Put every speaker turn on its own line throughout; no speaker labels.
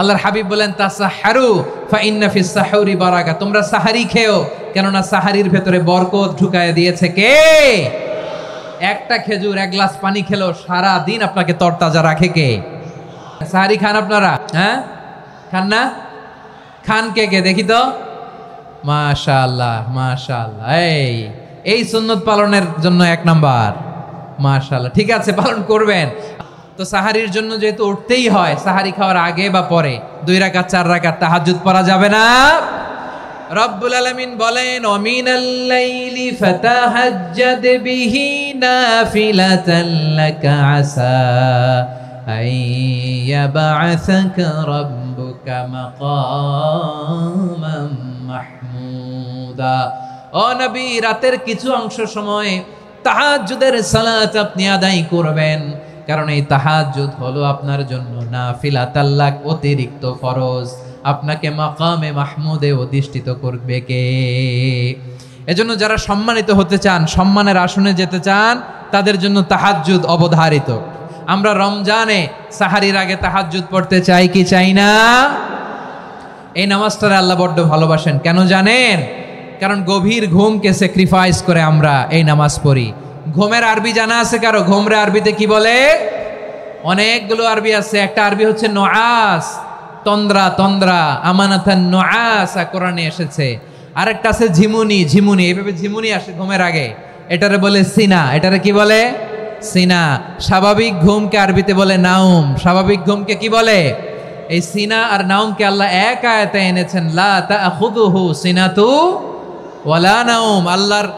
আল্লাহর হাবিব বলেন তাসাহহারু ফা ইন্না ফিস সাহুরি বারাকা, তোমরা সাহারি খেও কেননা সাহারির ভেতরে বরকত ঢুকায় দিয়েছে কে? একটা খেজুর এক গ্লাস পানি খেলেও সারা দিন আপনাকে তরতাজা রাখে কে? সাহারি খান আপনারা? হ্যাঁ খান না? খান কে কে দেখি তো? মাশাআল্লাহ মাশাআল্লাহ, এই সুন্নত পালনের জন্য এক নাম্বার। মাশাআল্লাহ, ঠিক আছে, পালন করবেন। তো সাহারির জন্য যেহেতু উঠতেই হয়, সাহারি খাওয়ার আগে বা পরে 2 রাকাত 4 রাকাত তাহাজ্জুদ পড়া যাবে না? রব্বুল আলামিন বলেন ওয়ামিনাল লাইলি ফাতাহাজ্জাদ বিহি নাফিলাতান লাকা আসা আইয়াবআসাকা রাব্বুকা মাকামান মাহমুদা। ও নবী, রাতের কিছু অংশ সময় তাহাজ্জুদের সালাত আপনি আদায় করবেন, কারণ এই তাহাজ্জুদ হলো আপনার জন্য নাফিলাতাল লাক, অতিরিক্ত ফরজ। আপনাকে মাকামে মাহমুদে অধিষ্ঠিত করবে কে? এজন্য যারা সম্মানিত হতে চান, সম্মানের আসনে যেতে চান, তাদের জন্য তাহাজ্জুদ অবধারিত। আমরা রমজানে সাহারির আগে তাহাজ্জুদ পড়তে চাই কি চাই না? এই নামাজটারে আল্লাহ বড্ড ভালোবাসেন। কেন জানেন? কারণ গভীর ঘুমকে স্যাক্রিফাইস করে আমরা এই নামাজ পড়ি। ঘুমের আরবি জানা আছে কারো? ঘুমরে আরবিতে কি বলে? অনেকগুলো আরবি আছে। একটা আরবি হচ্ছে নুআস, তন্দ্রা তন্দ্রা, আমানাতান নুআসা কোরআনে এসেছে। আরেকটা আছে ঝিমুনি, ঝিমুনি, এইভাবে ঝিমুনি আসে ঘুমের আগে, এটারে বলে সিনা। এটারে কি বলে? সিনা। স্বাভাবিক ঘুমকে আরবিতে বলে নাউম। স্বাভাবিক ঘুমকে কি বলে? এই সিনা আর নাউমকে আল্লাহ এক আয়াতে এনেছেন, লা তাখুযুহু সিনাতু ওয়ালা নাউম। আল্লাহর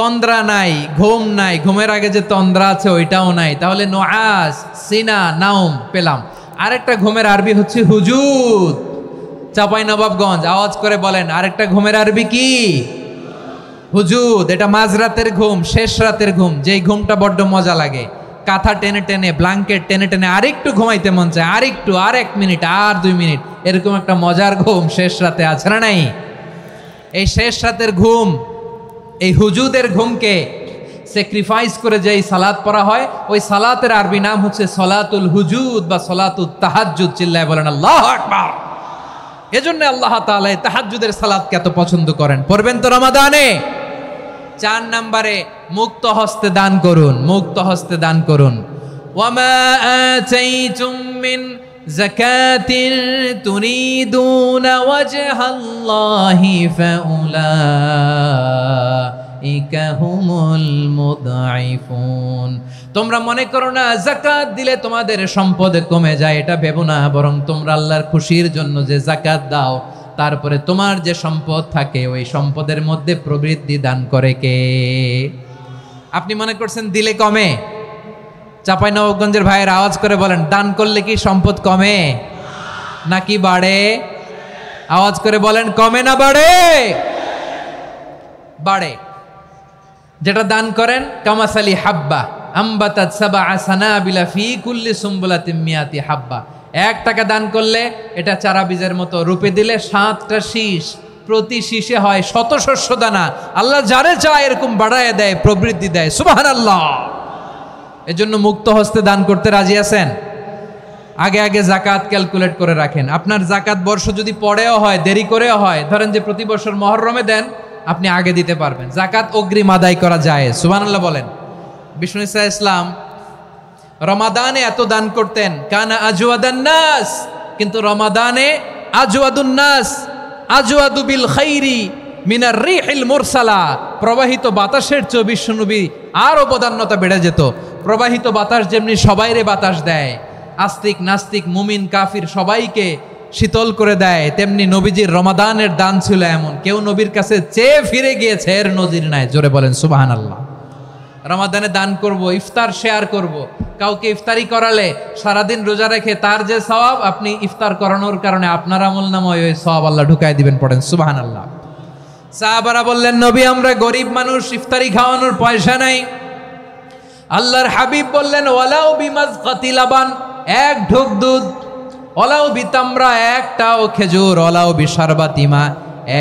তন্দ্রা নাই, ঘুম নাই, ঘুমের আগে যে তন্দ্রা আছে ওইটাও নাই। তাহলে নুআস, সিনা, নাউম পেলাম। আরেকটা ঘুমের আরবি হচ্ছে হুজুদ। চাঁপাইনবাবগঞ্জ আওয়াজ করে বলেন, আরেকটা ঘুমের আরবি কি? হুজুদ। এটা মাঝরাতের ঘুম, শেষ রাতের ঘুম, যেই ঘুমটা বড্ড মজা লাগে। কাঁথা টেনে টেনে, ব্ল্যাঙ্কেট টেনে টেনে আরেকটু ঘুমাইতে মন চায়, আরেকটু, আর 1 মিনিট, আর 2 মিনিট, এরকম একটা মজার ঘুম শেষ রাতে আছে না নাই? এই শেষ রাতের ঘুম, এই হুজুদের ঘুমকে স্যাক্রিফাইস করে যেই সালাত পড়া হয়, ওই সালাতের আরবি নাম হচ্ছে সলাতুল হুজুদ বা সলাতুত তাহাজ্জুদ। চিল্লায় বলেন আল্লাহু আকবার। এজন্য আল্লাহ তাআলা এই তাহাজ্জুদের সালাতকে এত পছন্দ করেন। পড়বেন তো রমাদানে। 4 নম্বরে মুক্ত হস্তে দান করুন, মুক্ত হস্তে দান করুন। ওয়ামা আতাইতুম মিন যাকাতিন তুরিদুনা ওয়াজহাল্লাহি ফাউলাইকা হুমুল মুদঈফুন। তোমরা মনে করো না যাকাত দিলে তোমাদের সম্পদ কমে যায়, এটা ভেবো না। বরং তোমরা আল্লাহর খুশির জন্য যে যাকাত দাও, তারপরে তোমার যে সম্পদ থাকে ওই সম্পদের মধ্যে প্রবৃদ্ধি দান করে কে? আপনি মনে করছেন দিলে কমে? চাঁপাইনবাবগঞ্জের ভাইয়ের আওয়াজ করে বলেন, দান করলে কি সম্পদ কমে নাকি বাড়ে? আওয়াজ করে বলেন, কমে না বাড়ে? বাড়ে। যেটা দান করেন, কামাসালি হাব্বা আম্বাতাত সাবআ সানাবিলা ফি কুল্লি সুম্বুলাতিন মিয়াতি হাব্বা। 1 টাকা দান করলে এটা চারা বীজের মতো, রূপে দিলে 7টা শীষ, প্রতি শীষে হয় 100 শস্য দানা। আল্লাহ যারে চায় এরকম বাড়ায় দেয়, প্রবৃদ্ধি দেয়। সুবহানাল্লাহ। এজন্য মুক্ত হস্তে দান করতে রাজি আছেন? আগে আগে যাকাত ক্যালকুলেট করে রাখেন। আপনার যাকাত বর্ষ যদি পরেও হয়, দেরি করেও হয়, ধরেন যে প্রতি বছর মুহররমে দেন, আপনি আগে দিতে পারবেন। যাকাত অগ্রিম আদায় করা যায়। সুবহানাল্লাহ বলেন। বিষ্ণু ইসা ইসলাম রমাদানে এত দান করতেন, কানা আজওয়াদান নাস, কিন্তু রমাদানে আজওয়াদুন নাস আজওয়াদু বিল খাইরি মিনার রিহিল মুরসালা। প্রবাহিত বাতাসের চেয়ে বিশ্বনবী আর অবদান্যতা বেড়ে যেত। প্রবাহিত বাতাস যেমনি সবাইরে বাতাস দেয়, আস্তিক নাস্তিক মুমিন কাফির সবাইকে শীতল করে দেয়, তেমনি নবীজির রমাদানের দান ছিল এমন, কেউ নবীর কাছে চেয়ে ফিরে গিয়েছে এর নজির নাই। জোরে বলেন সুবহানাল্লাহ। রমাদানে দান করব, ইফতার শেয়ার করব। কাউকে ইফতারি করালে সারাদিন রোজা রেখে তার যে সওয়াব, আপনি ইফতার করানোর কারণে আপনার আমলনামায় ওই সওয়াব আল্লাহ ঢুকায় দিবেন। পড়েন সুবহানাল্লাহ। সাহাবারা বললেন, নবী আমরা গরিব মানুষ, ইফতারি খাওয়ানোর পয়সা নাই। আল্লাহর হাবিব বললেন, ওয়ালাউ বিমাজকাতি লাবান, 1 ঢোক দুধ, ওয়ালাউ বিতামরা, 1টাও খেজুর, ওয়ালাউ বিশারবাতিমা,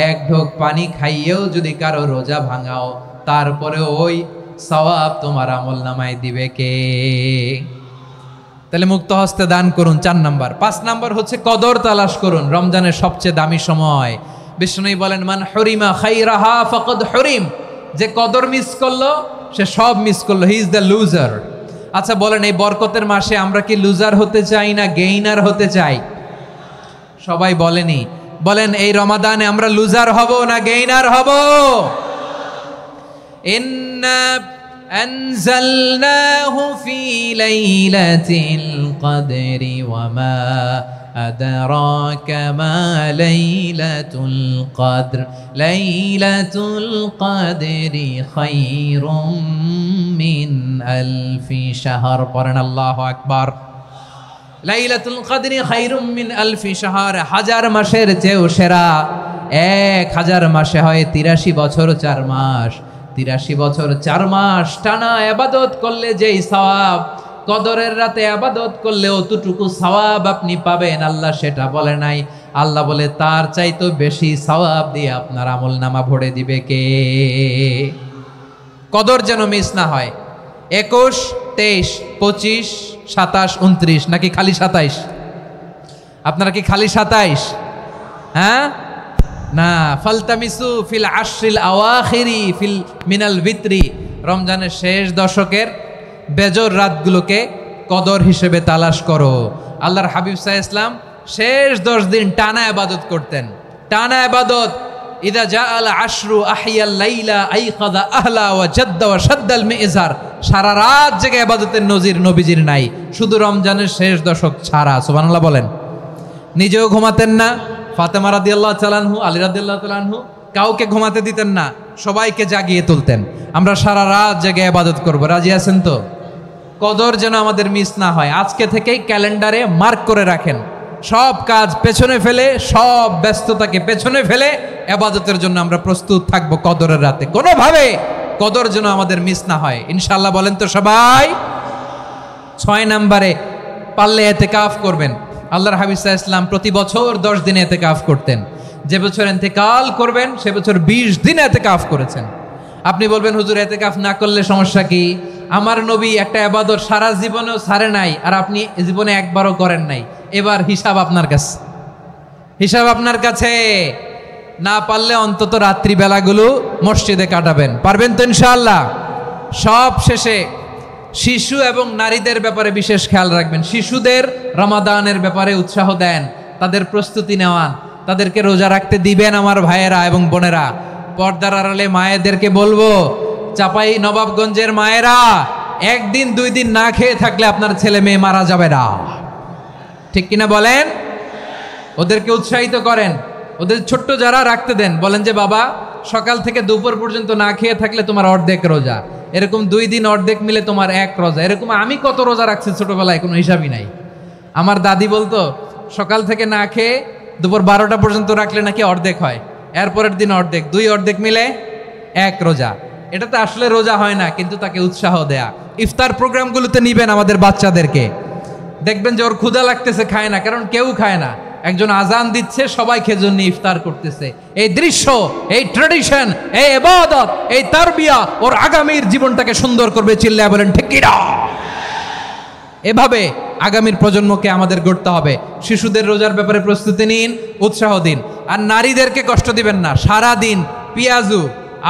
1 ঢোক পানি খাইয়েও যদি কারো রোজা ভাঙাও, তারপরে ওই সওয়াব তোমার আমলনামায় দিবে কে? তাহলে মুক্ত হস্তে দান করুন 4 নাম্বার। 5 নাম্বার হচ্ছে কদর তালাশ করুন, রমজানের সবচেয়ে দামি সময়। বিষ্ণুই বলেন মান হরিমা খাইরাহা ফাকাদ হরিম, যে কদর মিস করলো সে সব মিস করলো, হি ইজ দ্য লুজার। আচ্ছা বলেন, এই বরকতের মাসে আমরা কি লুজার হতে চাই না গেইনার হতে চাই? সবাই বলেনি, বলেন এই রমাদানে আমরা লুজার হব না গেইনার হব? ইন্না আনজালনাহু ফি লাইলাতিল কদরি ওয়া মা আদরাকা মা লাইলাতুল কদর লাইলাতুল কদরি খায়রুম মিন আলফি শাহর। পড়েন আল্লাহু আকবার। লাইলাতুল কদরি খায়রুম মিন আলফি শাহর, 1000 মাসের চেয়েও সেরা। 1000 মাসে হয় 83 বছর 4 মাস। 83 বছর 4 মাস টানা ইবাদত করলে যেই সওয়াব, কদরের রাতে ইবাদত করলে অতটুকু সওয়াব আপনি পাবেন, আল্লাহ সেটা বলে নাই। আল্লাহ বলে তার চাইতে বেশি সওয়াব দিয়ে আপনার আমলনামা ভরে দিবে কে? কদর যেন মিস না হয়। 21, 23, 25, 27, 29 নাকি খালি 27? আপনারা কি খালি 27? হ্যাঁ না, ফালতামিসু ফিল আশরিল আওয়াখিরি ফিল মিনাল ভিতরি, রমজানের শেষ দশকের বেজর রাতগুলোকে কদর হিসেবে তালাশ করো। আল্লাহর হাবিব সাল্লাল্লাহু আলাইহি ওয়াসাল্লাম শেষ 10 দিন টানা ইবাদত করতেন, টানা ইবাদত। ইদা জাআল আশরু আহিয়াল লাইলা আইকাযা আহলা ওয়া জাদ্দা ওয়া শাদ্দাল মিজার, সারা রাত জেগে ইবাদতের নজির নবীজির নাই, শুধু রমজানের শেষ দশক ছাড়া। সুবহানাল্লাহ বলেন। নিজেও ঘুমাতেন না, ফাতেমা রাদিয়াল্লাহু তাআলা আনহু, আলী রাদিয়াল্লাহু তাআলা আনহু কাউকে ঘুমাতে দিতেন না, সবাইকে জাগিয়ে তুলতেন। আমরা সারা রাত জেগে ইবাদত করব, রাজি আছেন তো? কদর যেন আমাদের মিস না হয়। আজকে থেকেই ক্যালেন্ডারে মার্ক করে রাখেন, সব কাজ পেছনে ফেলে, সব ব্যস্ততাকে পেছনে ফেলে ইবাদতের জন্য আমরা প্রস্তুত থাকব কদরের রাতে। কোনোভাবে কদর যেন আমাদের মিস না হয়, ইনশাআল্লাহ। বলেন তো সবাই। 6 নম্বরে পারলে ইতিকাফ করবেন। আল্লাহর হাবিব সাল্লাল্লাহু আলাইহি ওয়াসাল্লাম প্রতি বছর 10 দিন ইতিকাফ করতেন। যে বছর ইন্তেকাল করবেন সে বছর 20 দিন ইতিকাফ করেছেন। আপনি বলবেন হুজুর ইতিকাফ না করলে সমস্যা কি? আমার নবী একটা ইবাদত সারা জীবনেও ছাড়ে নাই, আর আপনি জীবনে একবারও করেন নাই। এবার হিসাব আপনার কাছে, হিসাব আপনার কাছে। না পারলে অন্তত রাত্রি বেলাগুলো মসজিদে কাটাবেন, পারবেন তো ইনশাআল্লাহ? সব শেষে শিশু এবং নারীদের ব্যাপারে বিশেষ খেয়াল রাখবেন। শিশুদের রমাদানের ব্যাপারে উৎসাহ দেন, তাদের প্রস্তুতি নেওয়ান, তাদেরকে রোজা রাখতে দিবেন। আমার ভাইয়েরা এবং বোনেরা, পর্দার আড়ালে মায়েদেরকে বলবো, চাপাই নবাবগঞ্জের মায়েরা, 1 দিন 2 দিন না খেয়ে থাকলে আপনার ছেলে মেয়ে মারা যাবে না, ঠিক কিনা বলেন? ওদেরকে উৎসাহিত করেন, ওদের ছোট্ট যারা রাখতে দেন, বলেন যে বাবা সকাল থেকে দুপুর পর্যন্ত না খেয়ে থাকলে তোমার অর্ধেক রোজা, এরকম 2 দিন অর্ধেক মিলে তোমার 1 রোজা। এরকম আমি কত রোজা রাখছি ছোটবেলায়, কোনো হিসাবই নাই। আমার দাদি বলতো সকাল থেকে না খেয়ে দুপুর 12টা পর্যন্ত রাখলে নাকি অর্ধেক হয়, এরপরের দিন অর্ধেক, 2 অর্ধেক মিলে 1 রোজা। এটা তো আসলে রোজা হয় না, কিন্তু তাকে উৎসাহ দেয়া। ইফতার প্রোগ্রামগুলোতে নিবেন আমাদের বাচ্চাদেরকে, দেখবেন যে ওর ক্ষুধা লাগতেছে, খায় না, কারণ কেউ খায় না। একজন আজান দিচ্ছে, সবাই খেজুর নিয়ে ইফতার করতেছে। এই দৃশ্য, এই ট্র্যাডিশন, এই ইবাদত, এই তারবিয়া ওর আগামীর জীবনটাকে সুন্দর করবে। চিল্লায় বলেন ঠিক কি না? এভাবে আগামীর প্রজন্মকে আমাদের গড়তে হবে। শিশুদের রোজার ব্যাপারে প্রস্তুতি নিন, উৎসাহ দিন। আর নারীদেরকে কষ্ট দিবেন না। সারা দিন পেঁয়াজু,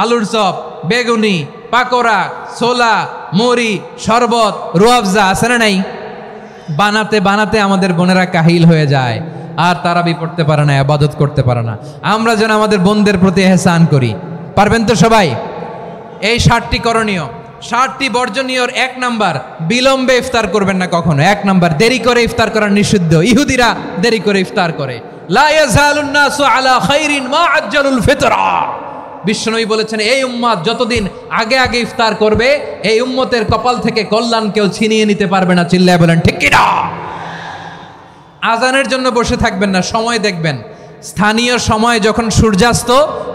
আলুর চপ, বেগুনি, পাকোড়া, ছোলা, মুড়ি, শরবত, রুয়াবজা আছে না নাই, বানাতে বানাতে আমাদের বোনেরা কাহিল হয়ে যায়, আর তারাবি পড়তে পারে না, ইবাদত করতে পারে না। আমরা যেন আমাদের বোনদের প্রতি ইহসান করি, পারবেন তো সবাই? এই 7টি করণীয়, 7টি বর্জনীয়। 1 নাম্বার, বিলম্বে ইফতার করবেন না কখনো। 1 নাম্বার, দেরি করে ইফতার করা নিষিদ্ধ। ইহুদিরা দেরি করে ইফতার করে। লা ইয়াজালুন নাসু আলা খাইরিন মা আজ্জালুল ফিতরা। বিশ্বনবী বলেছেন, এই উম্মত যতদিন আগে আগে ইফতার করবে, এই উম্মতের কপাল থেকে কল্যাণ কেউ ছিনিয়ে নিতে পারবে না। চিল্লায় বলেন ঠিক কি না? আজানের জন্য বসে থাকবেন না, সময় দেখবেন। স্থানীয় সময় যখন সূর্যাস্ত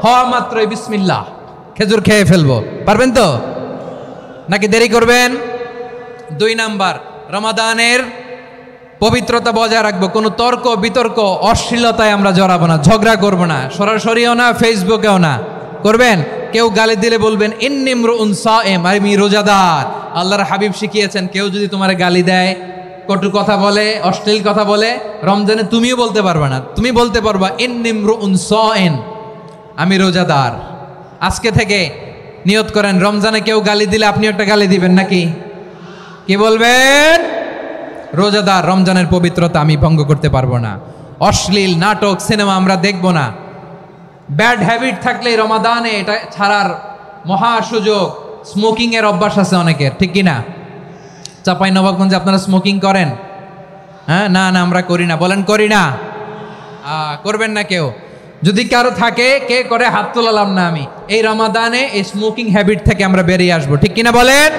হওয়া মাত্রই বিসমিল্লাহ, খেজুর খেয়ে ফেলবো, পারবেন তো? নাকি দেরি করবেন? 2 নাম্বার, রমাদানের পবিত্রতা বজায় রাখবো। কোনো তর্ক বিতর্ক অশ্লীলতায় আমরা জড়াবো না, ঝগড়া করবো না, সরাসরিও না, ফেসবুকেও না। করবেন কেউ গালি দিলে বলবেন ইন্নিমরুন সায়েম, আমি রোজাদার। আল্লাহর হাবিব শিখিয়েছেন, কেউ যদি তোমার গালি দেয় কটু কথা বলে, অশ্লীল কথা বলে, রমজানে তুমিও বলতে পারবে না। তুমি বলতে পারবা ইন্নিমরুউন সাইন, আমি রোজাদার। আজকে থেকে নিয়ত করেন, রমজানে কেউ গালি দিলে আপনি একটা গালি দিবেন নাকি? কি বলবেন? রোজাদার, রমজানের পবিত্রতা আমি ভঙ্গ করতে পারবো না। অশ্লীল নাটক, সিনেমা আমরা দেখব না। ব্যাড হ্যাবিট থাকলে রমাদানে এটা ছাড়ার মহা সুযোগ। স্মোকিং এর অভ্যাস আছে অনেকের, ঠিক কি না? চাপাই নবাবগঞ্জে আপনারা স্মোকিং করেন? হ্যাঁ, না না আমরা করি না। বলেন করি না? করবেন না কেউ? যদি কারো থাকে, কে করে হাত তোলালাম না আমি। এই রমাদানে এই স্মোকিং হ্যাবিট থেকে আমরা বেরিয়ে আসবো, ঠিক কিনা বলেন?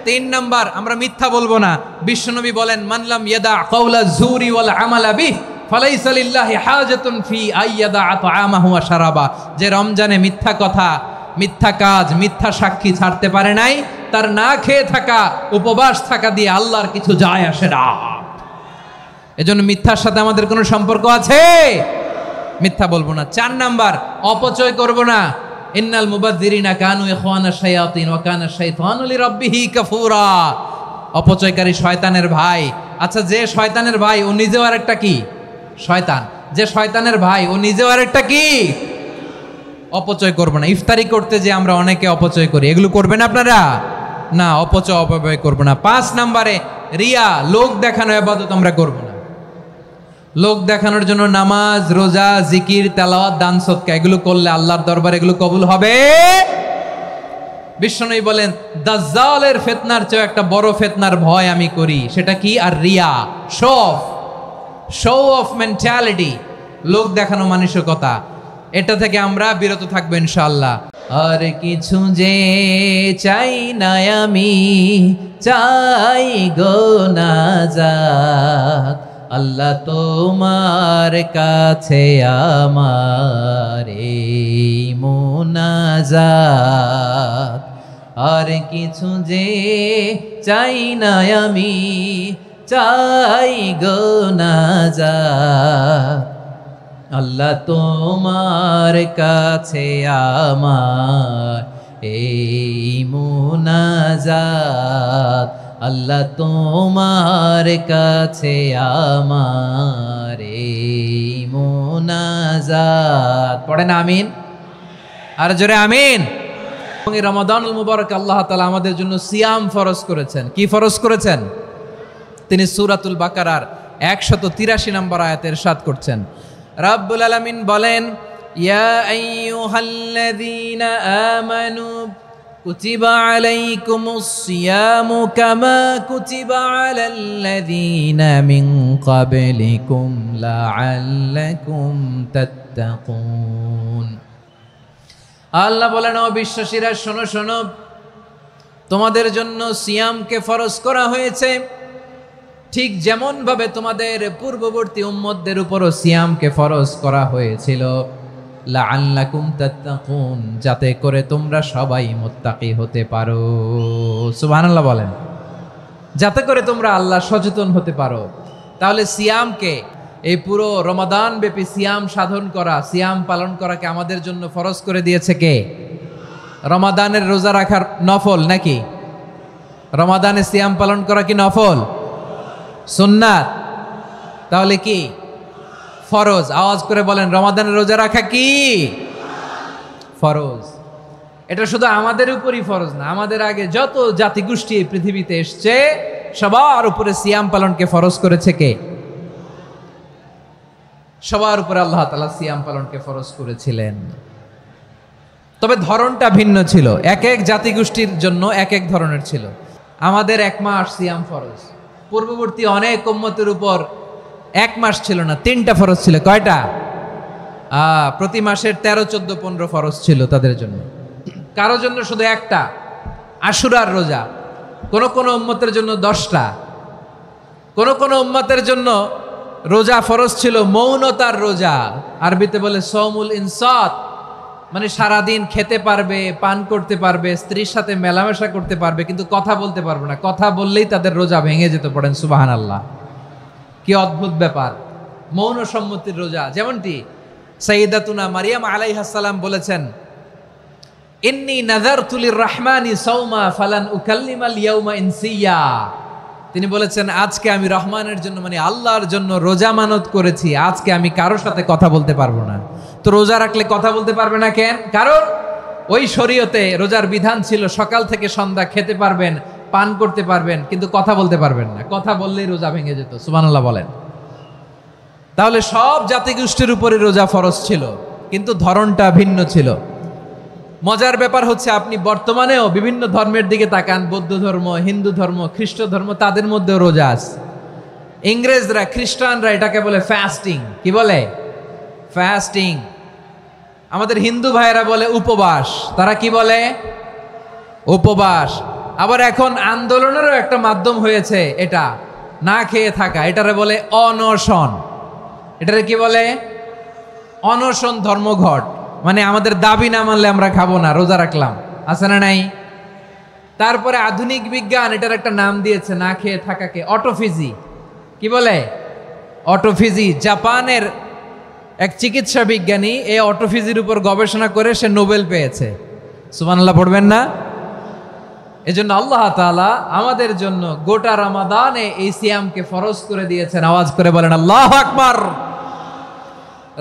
3 নাম্বার, আমরা মিথ্যা বলবো না। বিশ্বনবী বলেন, মানলাম ইয়াদা কাওলা যুরি ওয়াল আমালা বিহি ফালাইসা লিল্লাহি হাজাতুন ফি আইয়াদা তাআমাহু ওয়া শারাবা। যে রমজানে মিথ্যা কথা, মিথ্যা কাজ, মিথ্যা সাক্ষী ছাড়তে পারে নাই, তার না খেয়ে থাকা, উপবাস থাকা দিয়ে আল্লাহর কিছু যায় আসে না। এজন্য মিথ্যার সাথে আমাদের কোনো সম্পর্ক আছে? মিথ্যা বলবো না। 4 নাম্বার, অপচয় করব না। ইন্নাল মুবাযযিরিনা কানু ইখওয়ানাশ শায়াতিন ওয়া কানা শাইতানু লিরাব্বিহি কাফুরা। অপচয়কারী শয়তানের ভাই। আচ্ছা, যে শয়তানের ভাই ও নিজেও আরেকটা কি? শয়তান। যে শয়তানের ভাই ও নিজেও আরেকটা কি? অপচয় করব না। ইফতারি করতে যে আমরা অনেকে অপচয় করি, এগুলো করবেন আপনারা? না, অপচয় অপব্যয় করব না। 5 নাম্বারে, রিয়া, লোক দেখানো ইবাদত আমরা করব না। লোক দেখানোর জন্য নামাজ, রোজা, জিকির, তেলাওয়াত, দান, সদকা এগুলো করলে আল্লাহর দরবারে এগুলো কবুল হবে? বিশ্বনবী বলেন, দাজ্জালের ফিতনার চেয়ে একটা বড় ফিতনার ভয় আমি করি। সেটা কি? আর রিয়া, শো অফ মেন্টালিটি, লোক দেখানো মানসিকতা। এটা থেকে আমরা বিরত থাকবো ইনশাআল্লাহ। আর কিছু যে চাই না আমি, চাই গো নাজাত, আল্লাহ তোমার কাছে আমার এই মুনাজাত। আর কিছু যে চাই না আমি, চাই গো নাজাত, আল্লাহ তোমার কাছে আমার এই মুনাজাত, আল্লাহ তোমার কাছে আমার এই মুনাজাত। পড়েন আমিন, আর জোরে আমিন। রমাদানুল মুবারক আল্লাহ তাআলা আমাদের জন্য সিয়াম ফরজ করেছেন। কি ফরজ করেছেন? তিনি সূরাতুল বাকারার 183 নম্বর আয়াতে ইরশাদ করছেন, রাব্বুল আলামিন বলেন, ইয়া আইয়ুহাল্লাযীনা আমানু কুতিবা আলাইকুমুস সিয়ামু কামা কুতিবা আলাল্লাযীনা মিন ক্বাবলিকুম লাআল্লাকুম তাত্তাকুন। আল্লাহ বলেন, ও বিশ্বাসীরা শোনো শোনো, তোমাদের জন্য সিয়ামকে ফরজ করা হয়েছে, ঠিক যেমন ভাবে তোমাদের পূর্ববর্তী উম্মতদের উপরও সিয়ামকে ফরজ করা হয়েছিল, লাআল্লাকুম তাত্তাকুন, যাতে করে তোমরা সবাই মুত্তাকি হতে পারো। সুবহানাল্লাহ বলেন, যাতে করে তোমরা আল্লাহ সচেতন হতে পারো। তাহলে সিয়ামকে, এই পুরো রমাদান ব্যাপী সিয়াম সাধন করা, সিয়াম পালন করাকে আমাদের জন্য ফরজ করে দিয়েছে কে? রমাদানের রোজা রাখার নফল নাকি? রমাদানে সিয়াম পালন করা কি নফল? সুন্নাত। তাহলে কি? ফরজ। আওয়াজ করে বলেন, রমাদানের রোজা রাখা কি ফরজ? এটা শুধু আমাদের উপরই ফরজ না, আমাদের আগে যত জাতিগোষ্ঠী এই পৃথিবীতে এসছে সবার উপরে সিয়াম পালনকে ফরজ করেছে কে? সবার উপরে আল্লাহ তাআলা সিয়াম পালনকে ফরজ করেছিলেন। তবে ধরনটা ভিন্ন ছিল, এক এক জাতিগোষ্ঠীর জন্য এক এক ধরনের ছিল। আমাদের 1 মাস সিয়াম ফরজ, পূর্ববর্তী অনেক উম্মতের উপর 1 মাস ছিল না, 3টা ফরজ ছিল। কয়টা? প্রতি মাসের 13, 14, 15 ফরজ ছিল তাদের জন্য। কারো জন্য শুধু একটা, আশুরার রোজা। কোন কোন উম্মতের জন্য 10টা। কোন কোন উম্মতের জন্য রোজা ফরজ ছিল মৌনতার রোজা, আরবিতে বলে সৌমুল ইনসাত, মানে সারাদিন খেতে পারবে, পান করতে পারবে, স্ত্রীর সাথে মেলামেশা করতে পারবে, কিন্তু কথা বলতে পারবে না। কথা বললেই তাদের রোজা ভেঙে যেত। পড়েন সুবহানাল্লাহ। কি অদ্ভুত ব্যাপার, মৌন সম্মতির রোজা। যেমনটি সাইয়্যিদাতুনা মারিয়াম আলাইহিস সালাম বলেছেন, ইন্নী নাযারতু লির-রাহমানি সাওমা ফালান উকাল্লিমাল ইয়াওমা ইনসিয়া। তিনি বলেছেন, আজকে আমি রহমানের জন্য মানে আল্লাহর জন্য রোজা মানত করেছি, আজকে আমি কারোর সাথে কথা বলতে পারবো না। তো রোজা রাখলে কথা বলতে পারবে না কেন? কারণ ওই শরীয়তে রোজার বিধান ছিল সকাল থেকে সন্ধ্যা খেতে পারবেন, পান করতে পারবেন, কিন্তু কথা বলতে পারবেন না। কথা বললেই রোজা ভেঙে যেত। সুবহানাল্লাহ বলেন। তাহলে সব জাতিগোষ্ঠীর উপরে রোজা ফরজ ছিল, কিন্তু ধরনটা ভিন্ন ছিল। মজার ব্যাপার হচ্ছে, আপনি বর্তমানেও বিভিন্ন ধর্মের দিকে তাকান, বৌদ্ধ ধর্ম, হিন্দু ধর্ম, খ্রিস্ট ধর্ম, তাদের মধ্যেও রোজা আছে। ইংরেজরা, খ্রিস্টানরা এটাকে বলে ফাস্টিং। কি বলে? ফাস্টিং। আমাদের হিন্দু ভাইয়েরা বলে উপবাস। তারা কি বলে? উপবাস। আবার এখন আন্দোলনেরও একটা মাধ্যম হয়েছে এটা, না খেয়ে থাকা। এটারে বলে অনশন। এটারে কি বলে? অনশন ধর্মঘট। মানে আমাদের দাবি না মানলে আমরা খাবো না, রোজা রাখলাম। আছে না নাই? তারপরে আধুনিক বিজ্ঞান এটার একটা নাম দিয়েছে না খেয়ে থাকাকে, অটোফিজি। কি বলে? অটোফিজি। জাপানের এক চিকিৎসা বিজ্ঞানী এই অটোফিজির উপর গবেষণা করে সে নোবেল পেয়েছে। সুবহানাল্লাহ পড়বেন না? এজন্য আল্লাহ তাআলা আমাদের জন্য গোটা রমাদানে এই সিয়ামকে ফরজ করে দিয়েছেন। আওয়াজ করে বলেন আল্লাহু আকবার।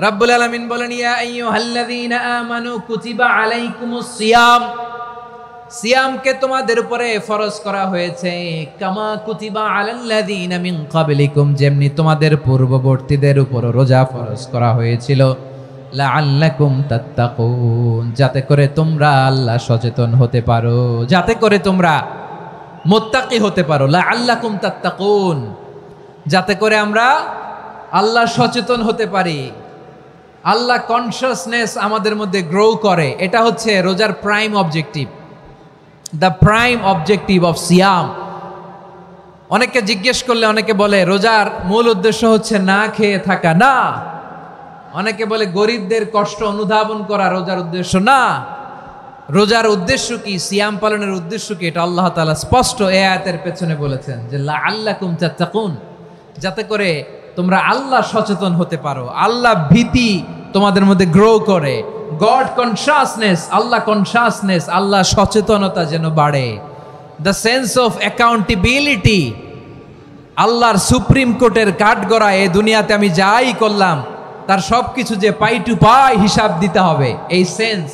রাব্বুল আলামিন বলেন, ইয়া আইয়ুহাল্লাযীনা আমানু কুতিবা আলাইকুমুস সিয়াম। সিয়ামকে তোমাদের উপরে ফরজ করা হয়েছে, কামা কুতিবা আলাল্লাযীনা মিন ক্বাবলিকুম, যেমনি তোমাদের পূর্ববর্তীদের উপর রোজা ফরজ করা হয়েছিল, লাআল্লাকুম তাত্তাকুন, যাতে করে তোমরা আল্লাহ সচেতন হতে পারো, যাতে করে তোমরা মুত্তাকি হতে পারো। লাআল্লাকুম তাত্তাকুন, যাতে করে আমরা আল্লাহ সচেতন হতে পারি, আল্লাহ কনসিয়াসনেস আমাদের মধ্যে গ্রো করে। এটা হচ্ছে রোজার prime objective, the prime objective of সিয়াম। অনেকে জিজ্ঞেস করলে অনেকে বলে রোজার মূল উদ্দেশ্য হচ্ছে না খেয়ে থাকা। না। অনেকে বলে গরিবদের কষ্ট অনুধাবন করা রোজার উদ্দেশ্য। না। রোজার উদ্দেশ্য কি, সিয়াম পালনের উদ্দেশ্য কি, এটা আল্লাহ তাআলা স্পষ্ট এই আয়াতের পেছনে বলেছেন যে লাআল্লাকুম তাত্তাকুন, যাতে করে তোমরা আল্লাহ সচেতন হতে পারো, আল্লাহ ভীতি তোমাদের মধ্যে গ্রো করে, গড কনসিয়াসনেস, আল্লাহ কনসিয়াসনেস, আল্লাহ সচেতনতা যেন বাড়ে, দ্য সেন্স অফ অ্যাকাউন্টেবিলিটি। আল্লাহর সুপ্রিম কোর্টের কাঠগড়া এই দুনিয়াতে আমি যাই করলাম তার সব কিছু যে পাই টু পাই হিসাব দিতে হবে, এই sense,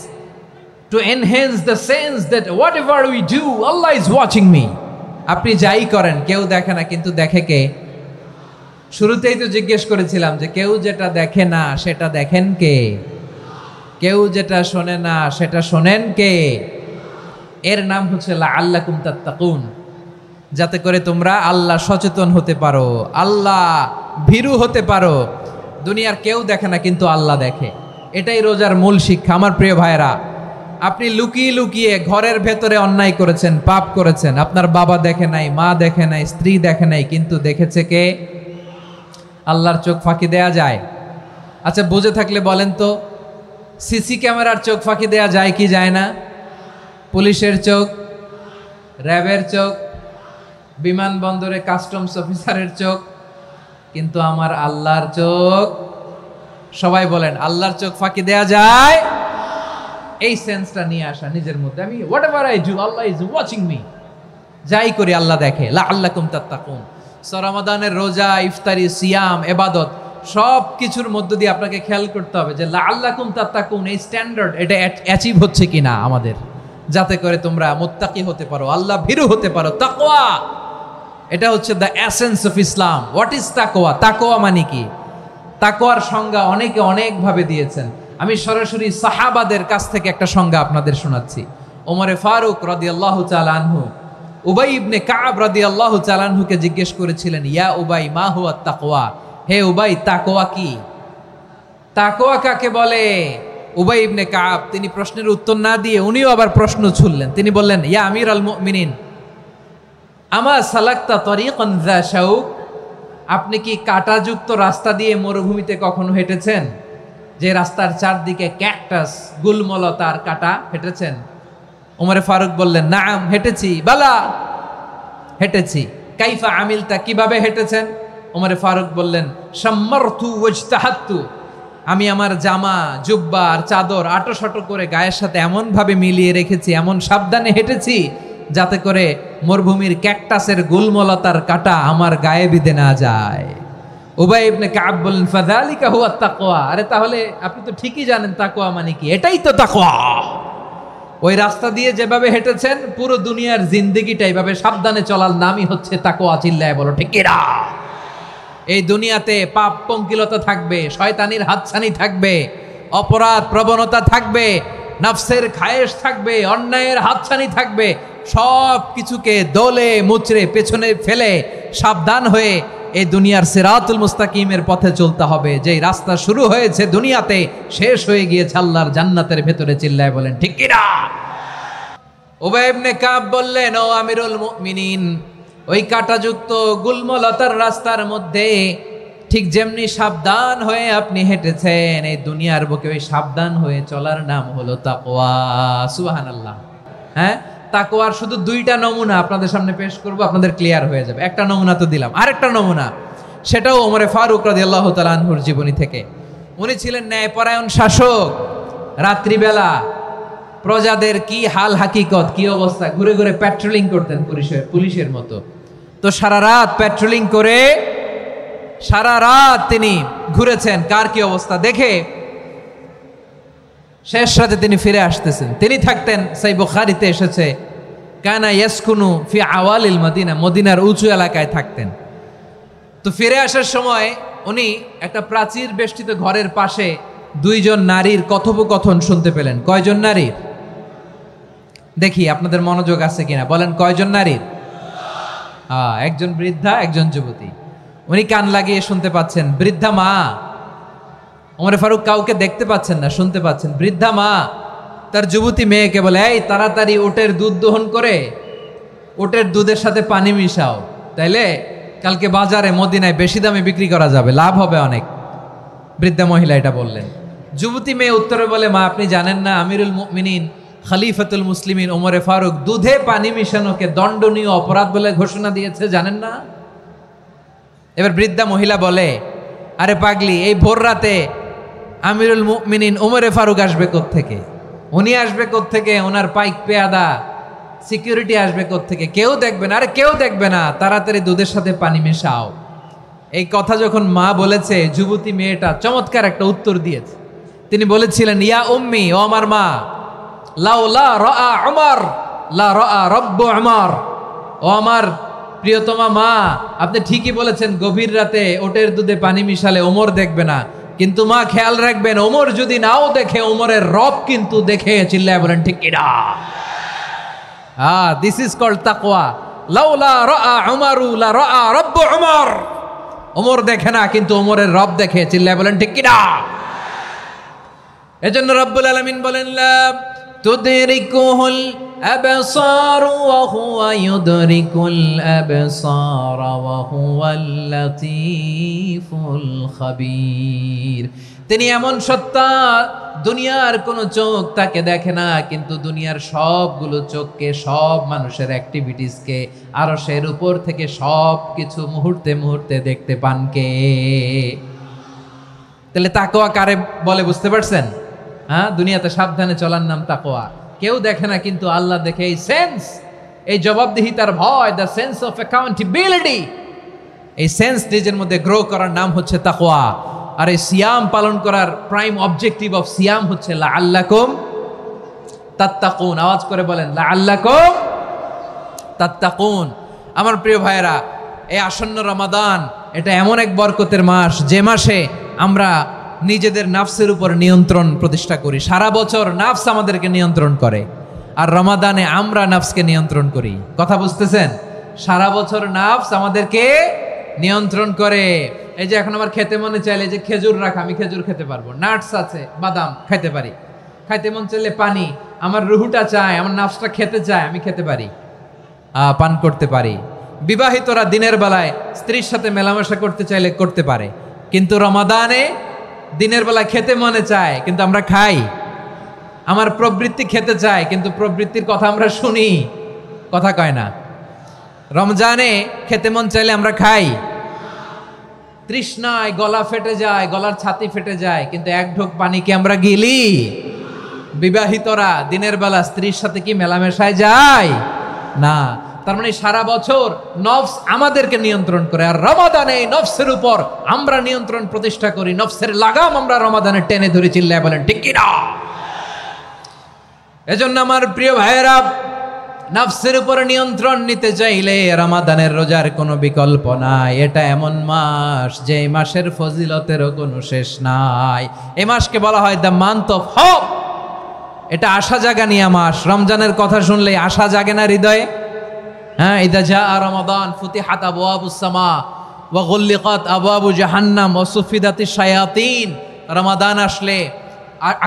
to enhance the sense that what ever we do Allah is watching me. আপনি যাই করেন কেউ দেখে না, কিন্তু দেখে কে? শুরুতেই তো জিজ্ঞেস করেছিলাম যে কেউ যেটা দেখে না সেটা দেখেন কে? কেউ যেটা শোনে না সেটা শোনেন কে? এর নাম হচ্ছে লাআল্লাকুম তাত্তাকুন, যাতে করে তোমরা আল্লাহ সচেতন হতে পারো, আল্লাহ ভীরু হতে পারো। দুনিয়ার কেউ দেখে না, কিন্তু আল্লাহ দেখে। এটাই রোজার মূল শিক্ষা। আমার প্রিয় ভাইরা, আপনি লুকিয়ে লুকিয়ে ঘরের ভেতরে অন্যায় করেছেন, পাপ করেছেন, আপনার বাবা দেখে নাই, মা দেখে নাই, স্ত্রী দেখে নাই, কিন্তু দেখেছে কে? আল্লাহর চোখ ফাঁকি দেয়া যায়? আচ্ছা, বুঝে থাকলে বলেন তো, সিসি ক্যামেরার চোখ ফাঁকি দেয়া যায় কি যায় না? পুলিশের চোখ, র্যাবের চোখ, বিমানবন্দরে কাস্টমস অফিসারের চোখ, কিন্তু আমার আল্লাহর চোখ? সবাই বলেন, আল্লাহর চোখ ফাঁকি দেয়া যায়? এই সেন্সটা নিয়ে আসা নিজের মধ্যে, আমি what ever I do Allah is watching me, যাই করি আল্লাহ দেখে। লাআল্লাকুম তাত্তাকুন। রমাদানের রোজা, ইফতারি, সিয়াম, ইবাদত সব কিছুর মধ্য দিয়ে আপনাকে খেয়াল করতে হবে যে লাআল্লাকুম তাত্তাকুন এই স্ট্যান্ডার্ড এটা অ্যাচিভ হচ্ছে কিনা আমাদের, যাতে করে তোমরা মুত্তাকি হতে পারো, আল্লাহ ভীরু হতে পারো। তাকওয়া, এটা হচ্ছে the essence of Islam. What is তাকওয়া? তাকওয়া মানে কি? তাকওয়ার সংজ্ঞা অনেকে অনেকভাবে দিয়েছেন। আমি সরাসরি সাহাবাদের কাছ থেকে একটা সংজ্ঞা আপনাদের শোনাচ্ছি। ওমরে ফারুক রাদিয়াল্লাহু তাআলা আনহু উবাই ইবনে কাব রাদিয়াল্লাহু তাআলা আনহুকে জিজ্ঞেস করেছিলেন, ইয়া উবাই মা হুয়া তাকওয়া? হে উবাই, তাকওয়া কি? তাকওয়া কাকে বলে? উবাই ইবনে কাব তিনি প্রশ্নের উত্তর না দিয়ে উনিও আবার প্রশ্ন ছুড়লেন। তিনি বললেন, ইয়া আমিরাল মুমিনিন, আমা সালাকতা তরিকান যা শাউক? আপনি কি কাঁটাযুক্ত রাস্তা দিয়ে মরুভূমিতে কখনো হেঁটেছেন? যে রাস্তার চারদিকে ক্যাকটাস, গুলমলতার কাঁটা, হেঁটেছেন? ওমরে ফারুক বললেন, নাম, হেঁটেছি। বালা, হেঁটেছি। কাইফা আমিলতা, কিভাবে হেঁটেছেন? ওমরে ফারুক বললেন, শাম্মারতু ওয়াজতাহাতু, আমি আমার জামা, জুব্বা আর চাদর আটো সাটো করে গায়ের সাথে এমন ভাবে মিলিয়ে রেখেছি, এমন সাবধানে হেঁটেছি যাতে করে মরুভূমির ক্যাকটাসের গুলমলতার কাঁটা আমার গায়ে বিঁধে না যায়। উবাই ইবনে কাব বলেন ফাযালিকা হুয়া তাকওয়া। আরে তাহলে আপনি তো ঠিকই জানেন তাকওয়া মানে কি, এটাই তো তাকওয়া। ওই রাস্তা দিয়ে যেভাবে হেঁটেছেন পুরো দুনিয়ার জিন্দেগিটা এইভাবে সাবধানে চলার নামই হচ্ছে তাকওয়া। চিল্লায় বলো ঠিক কিনা? এই দুনিয়াতে পাপ পঙ্কিলতা থাকবে, শয়তানির হাতছানি থাকবে, অপরাধ প্রবণতা থাকবে, নফসের খায়েশ থাকবে, অন্যায়ের হাতছানি থাকবে। সব কিছুকে দলে মুচড়ে পেছনে ফেলে সাবধান হয়ে এই দুনিয়ার সিরাতুল মুস্তাকিমের পথে চলতে হবে। যেই রাস্তা শুরু হয়েছে দুনিয়াতে শেষ হয়ে গিয়েছে আল্লাহর জান্নাতের ভেতরে। চিল্লায় বলেন ঠিক কিনা? উবাই ইবনে কাব বললেন, ও আমিরুল মুমিনিন, ওই কাঁটাযুক্ত গুলমলতার রাস্তার মধ্যে ঠিক যেমনি সাবধান হয়ে আপনি হেঁটেছেন, এই দুনিয়ার বুকে ওই সাবধান হয়ে চলার নাম হলো তাকওয়া। সুবহানাল্লাহ। হ্যাঁ, তাকওয়ার শুধু দুইটা নমুনা আপনাদের সামনে পেশ করব, আপনাদের ক্লিয়ার হয়ে যাবে। একটা নমুনা তো দিলাম, আরেকটা নমুনা, সেটাও ওমরে ফারুক রাদিয়াল্লাহু তাআলা আনহুর জীবনী থেকে। উনি ছিলেন ন্যায়পরায়ণ শাসক। রাত্রিবেলা প্রজাদের কি হাল হাকিকত, কি অবস্থা, ঘুরে ঘুরে প্যাট্রোলিং করতেন পুলিশের মতো। তো সারা রাত প্যাট্রোলিং করে সারা রাত তিনি ঘুরেছেন কার কি অবস্থা দেখে। শেষ রাতে তিনি ফিরে আসতেছেন। তিনি থাকতেন, সেই বুখারীতে এসেছে, কানা ইয়াসকুনু ফি আওয়ালিল মদিনা, মদিনার উঁচু এলাকায় থাকতেন। তো ফিরে আসার সময় উনি একটা প্রাচীর বেষ্টিত ঘরের পাশে দুইজন নারীর কথোপকথন শুনতে পেলেন। কয়জন নারীর? দেখি আপনাদের মনোযোগ আছে কিনা, বলেন কয়জন নারীর? একজন বৃদ্ধা, একজন যুবতী। উনি কান লাগিয়ে শুনতে পাচ্ছেন। বৃদ্ধা মা, ওমরে ফারুক কাউকে দেখতে পাচ্ছেন না, শুনতে পাচ্ছেন। বৃদ্ধা মা তার যুবতী মেয়েকে বলে, এই তাড়াতাড়ি উটের দুধ দহন করে উটের দুধের সাথে পানি মিশাও, তাইলে কালকে বাজারে মদিনায় বেশি দামে বিক্রি করা যাবে, লাভ হবে অনেক। বৃদ্ধা মহিলা এটা বললেন। যুবতী মেয়ে উত্তরে বলে, মা আপনি জানেন না আমিরুল মুমিনিন খলিফাতুল মুসলিমিন ওমরে ফারুক দুধে পানি মিশানোকে দণ্ডনীয় অপরাধ বলে ঘোষণা দিয়েছে, জানেন না? এবার বৃদ্ধা মহিলা বলে, আরে পাগলি, এই ভোর রাতে আমিরুল মুমিনিন ওমরে ফারুক আসবে কোত্থেকে? উনি আসবে কোত্থেকে? ওনার পাইক পেয়াদা সিকিউরিটি আসবে কোত্থেকে? কেউ দেখবে না। আরে কেউ দেখবে না, তাড়াতাড়ি দুধের সাথে পানি মেশাও। এই কথা যখন মা বলেছে, যুবতী মেয়েটা চমৎকার একটা উত্তর দিয়েছে। তিনি বলেছিলেন, ইয়া উম্মি, ও আমার মা, লাউলা রাআ উমর লা রাআ রব্বু উমর। ও আমার প্রিয়তমা মা, আপনি ঠিকই বলেছেন, গভীর রাতে ওটের দুধে পানি মিশালে ওমর দেখবে না, কিন্তু মা খেয়াল রাখবেন, ওমর যদি নাও দেখে, ওমরের রব কিন্তু দেখে। চিল্লায় বলেন ঠিক কিনা? দিস ইজ কল্ড তাকওয়া। লাউলা রাআ উমরু লা রাআ রব্বু উমর। ওমর দেখে না, কিন্তু ওমরের রব দেখে। চিল্লায় বলেন ঠিক কিনা? এজন্য রব্বুল আলামিন বলেন, লা তুদরিকুহুল আবসার ওয়া হুয়া ইউদরিকুল আবসার ওয়া হুয়াল লাতীফুল খাবীর। তিনি এমন সত্তা, দুনিয়ার কোনো চোখ তাকে দেখে না, কিন্তু দুনিয়ার সবগুলো চোখকে, সব মানুষের অ্যাক্টিভিটিসকে আরশের উপর থেকে সব কিছু মুহূর্তে মুহূর্তে দেখতে পান কে? তাহলে তাকওয়া কারে বলে বুঝতে পারছেন? হ্যাঁ, দুনিয়াতে সাবধানে চলার নাম তাকওয়া। কেউ দেখে না, কিন্তু আল্লাহ দেখে। এই সেন্স, এই জবাবদিহিতার ভয়, দ্য সেন্স অফ অ্যাকাউন্টেবিলিটি, এই সেন্স নিজের মধ্যে গ্রো করার নাম হচ্ছে তাকওয়া। আর এই সিয়াম পালন করার প্রাইম অবজেক্টিভ অফ সিয়াম হচ্ছে লাআল্লাকুম তাত্তাকুন। আওয়াজ করে বলেন, লাআল্লাকুম তাত্তাকুন। আমার প্রিয় ভাইয়েরা, এই আসন্ন রমাদান, এটা এমন এক বরকতের মাস, যে মাসে আমরা নিজেদের নাফসের উপর নিয়ন্ত্রণ প্রতিষ্ঠা করি। সারা বছর নাফস আমাদেরকে নিয়ন্ত্রণ করে, আর রমাদানে আমরা নাফসকে নিয়ন্ত্রণ করি। কথা বুঝতেছেন? সারা বছর নাফস আমাদেরকে নিয়ন্ত্রণ করে। এই যে এখন আমার খেতে মনে চাইলে যে খেজুর রাখা, আমি খেজুর খেতে পারবো, নাটস আছে, বাদাম খাইতে পারি। খাইতে মন চাইলে পানি, আমার রুহুটা চায়, আমার নাফসটা খেতে চায়, আমি খেতে পারি, পান করতে পারি। বিবাহিতরা দিনের বেলায় স্ত্রীর সাথে মেলামেশা করতে চাইলে করতে পারে, কিন্তু রমাদানে দিনের বেলায় খেতে মনে চায়, কিন্তু আমরা খাই। আমার প্রবৃত্তি খেতে চায়, কিন্তু প্রবৃত্তির কথা আমরা শুনি, কথা কয় না। রমজানে খেতে মন চাইলে আমরা খাই, তৃষ্ণায় গলা ফেটে যায়, গলার ছাতি ফেটে যায়, কিন্তু এক ঢোক পানি কি আমরা গিলি? বিবাহিতরা দিনের বেলা স্ত্রীর সাথে কি মেলামেশায় যায়? না। তার মানে সারা বছর নফস আমাদেরকে নিয়ন্ত্রণ করে, আর রমাদানে এই নফসের উপর আমরা নিয়ন্ত্রণ প্রতিষ্ঠা করি। নফসের লাগাম আমরা রমাদানে টেনে ধরে, চিল্লায় বলেন ঠিক কি না? এজন্য আমার প্রিয় ভাইয়েরা, নফসের উপর নিয়ন্ত্রণ নিতে চাইলে রমাদানের রোজার কোনো বিকল্প নাই। এটা এমন মাস যে মাসের ফজিলতেরও কোনো শেষ নাই। এই মাসকে বলা হয় দ্য মান্থ অফ হোপ। এটা আশা জাগানিয়া মাস। রমজানের কথা শুনলে আশা জাগে না হৃদয়ে? হ্যাঁ, ইদা জাআ রমাদান ফুতিহাত আবওয়াবুস সামা ওয়া গুল্লিকাত আবওয়াবু জাহান্নাম ওয়া সুফিদাতিশ শায়াতিন। রমাদান আসলে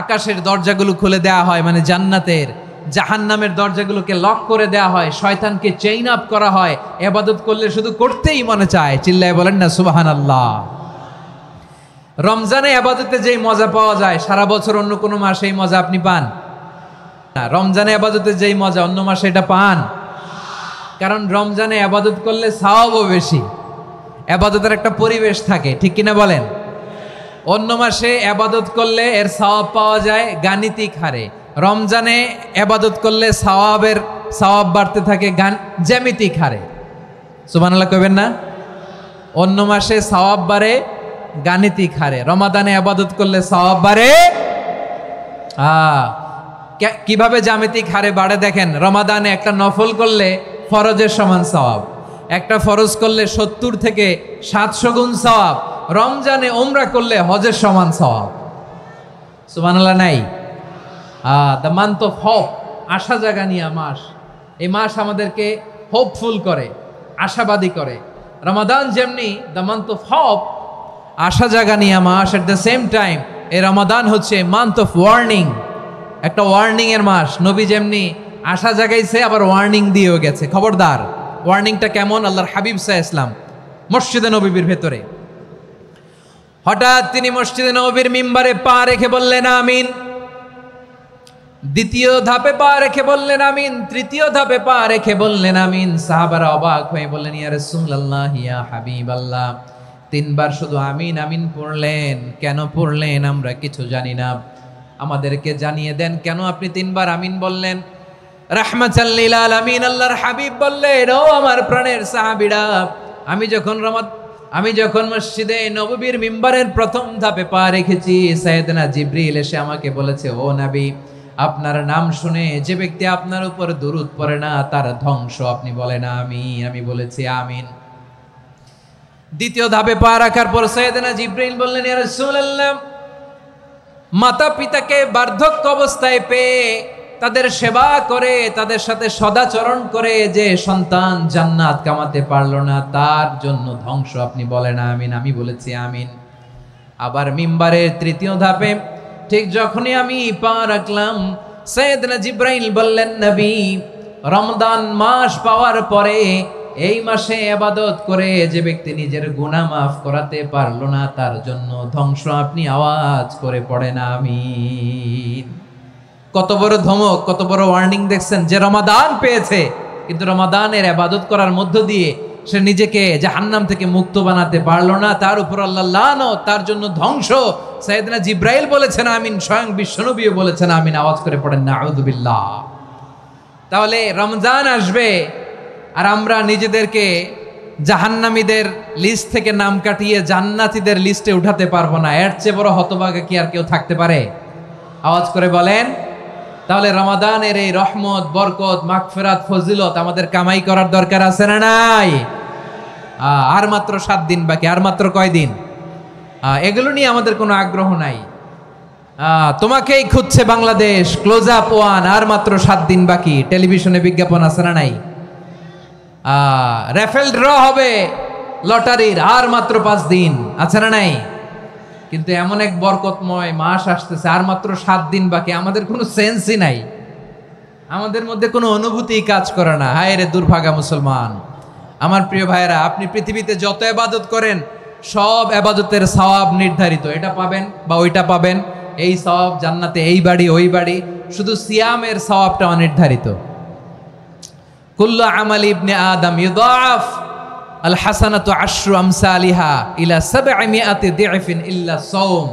আকাশের দরজাগুলো খুলে দেয়া হয়, মানে জান্নাতের। জাহান্নামের দরজাগুলোকে লক করে দেয়া হয়, শয়তানকে চেইন আপ করা হয়। ইবাদত করলে শুধু করতেই মনে চায়, চিল্লায় বলেন না সুবহানাল্লাহ। রমজানে ইবাদতে যেই মজা পাওয়া যায় সারা বছর অন্য কোনো মাসে এই মজা আপনি পান না। রমজানে ইবাদতে যেই মজা অন্য মাসে এটা পান? কারণ রমজানে ইবাদত করলে সওয়াবও বেশি, ইবাদতের একটা পরিবেশ থাকে, ঠিক কিনা বলেন? অন্য মাসে ইবাদত করলে এর সওয়াব পাওয়া যায় গাণিতিক হারে, রমজানে ইবাদত করলে সওয়াব বাড়তে থাকে জ্যামিতিক হারে। সুবহানাল্লাহ কইবেন না? অন্য মাসে সওয়াব বাড়ে গাণিতিক হারে, রমাদানে ইবাদত করলে সওয়াব বাড়ে কিভাবে জ্যামিতিক হারে বাড়ে দেখেন। রমাদানে একটা নফল করলে ফরজের সমান সওয়াব, একটা ফরজ করলে 70 থেকে 700 গুণ সওয়াব। রমজানে উমরা করলে হজের সমান সওয়াব। সুবহানাল্লাহ নাই? দ্য মান্থ অফ হোপ, আশা জাগানিয়া মাস। এই মাস আমাদেরকে হোপফুল করে, আশাবাদী করে। রমাদান যেমনি দ্য মান্থ অফ হোপ, আশা জাগানিয়া মাস, এট দ্য সেম টাইম এই রমাদান হচ্ছে মান্থ অফ ওয়ার্নিং, একটা ওয়ার্নিং এর মাস। নবী যেমনি আশা জাগাইছে আবার ওয়ার্নিং দিয়েও গেছে, খবরদার। ওয়ার্নিংটা কেমন? আল্লাহর হাবিব সাল্লাল্লাহু আলাইহি ওয়াসাল্লাম মসজিদে নববীর ভেতরে হঠাৎ তিনি মসজিদে নববীর মিম্বারে পা রেখে বললেন আমিন। দ্বিতীয় ধাপে পা রেখে বললেন আমিন, তৃতীয় ধাপে পা রেখে বললেন আমিন। সাহাবারা অবাক হয়ে বললেন ইয়া রাসূলুল্লাহ, ইয়া হাবিবাল্লাহ, 3 বার শুধু আমিন আমিন পড়লেন, কেন পড়লেন আমরা কিছু জানি না, আমাদেরকে জানিয়ে দেন কেন আপনি 3 বার আমিন বললেন। রাহমাতাল লিল আলামিন আল্লাহর হাবিব বললেন, ও আমার প্রাণের সাহাবীরা, আমি যখন মসজিদে নববীর মিম্বারের প্রথম ধাপে পা রেখেছি, সাইয়েদনা জিবরিল এসে আমাকে বলেছে, ও নবী, আপনার নাম শুনে যে ব্যক্তি আপনার উপর দুরূদ পড়ে না তার ধ্বংস। আপনি বলেন আমিন। আমি বলেছি আমিন। দ্বিতীয় ধাপে পা রাখার পর সাইয়েদনা জিবরিল বললেন, ইয়া রাসূলুল্লাহ, মাতা পিতাকে বার্ধক্য অবস্থায় পেয়ে তাদের সেবা করে, তাদের সাথে সদাচরণ করে যে সন্তান জান্নাত কামাতে পারলো না তার জন্য ধ্বংস। আপনি বলেন আমিন। আমি বলেছি আমিন। আবার মিম্বারের তৃতীয় ধাপে ঠিক যখনই আমি পা রাখলাম, সাইয়েদনা জিবরাইল বললেন, নবী, রমজান মাস পাওয়ার পরে এই মাসে ইবাদত করে যে ব্যক্তি নিজের গুনাহ মাফ করাতে পারলো না তার জন্য ধ্বংস। আপনি আওয়াজ করে পড়েন আমিন। কত বড় ধমক, কত বড় ওয়ার্নিং দেখছেন। যে রমাদান পেয়েছে কিন্তু রমাদানের ইবাদত করার মধ্য দিয়ে সে নিজেকে জাহান্নাম থেকে মুক্ত বানাতে পারলো না, তার উপর আল্লাহ লানত, তার জন্য ধ্বংস। সাইয়েদনা জিবরাইল বলেছেন আমিন, স্বয়ং বিশ্বনবীও বলেছেন আমিন। আওয়াজ করে পড়েন নাউযু বিল্লাহ। তাহলে রমজান আসবে আর আমরা নিজেদেরকে জাহান্নামীদের লিস্ট থেকে নাম কাটিয়ে জান্নাতীদের লিস্টে উঠাতে পারবো না। এর চেয়ে বড় হতভাগা কি আর কেউ থাকতে পারে? আওয়াজ করে বলেন। তাহলে রমাদানের এই রহমত, বরকত, মাগফিরাত, ফজিলত আমাদের কামাই করার দরকার আছে না নাই? আর মাত্র 7 দিন বাকি। আর মাত্র কয় দিন? এগুলো নিয়ে আমাদের কোনো আগ্রহ নাই। তোমাকেই খুঁজছে বাংলাদেশ, ক্লোজ আপ 1, আর মাত্র 7 দিন বাকি। টেলিভিশনে বিজ্ঞাপন আছে না নাই? রেফেল ড্র হবে লটারির, আর মাত্র 5 দিন, আছে না নাই? কিন্তু এমন এক বরকতময় মাস আসতেছে, আর মাত্র 7 দিন বাকি। আমাদের কোনো সেন্সই নাই, আমাদের মধ্যে কোনো অনুভূতি কাজ করে না। হায় রে দুর্ভাগা মুসলমান। আমার প্রিয় ভাইয়েরা, আপনি পৃথিবীতে যত ইবাদত করেন সব ইবাদতের সওয়াব নির্ধারিত। এটা পাবেন বা ওইটা পাবেন, এই সওয়াব জান্নাতে, এই বাড়ি ওই বাড়ি। শুধু সিয়ামের সওয়াবটা অনির্ধারিত। কুল্লু আমাল ইবনে আদম ইউদাফ আল হাসানাতু আশরু আমসালিহা ইলা 700 দি'ফিন ইল্লা সাওম।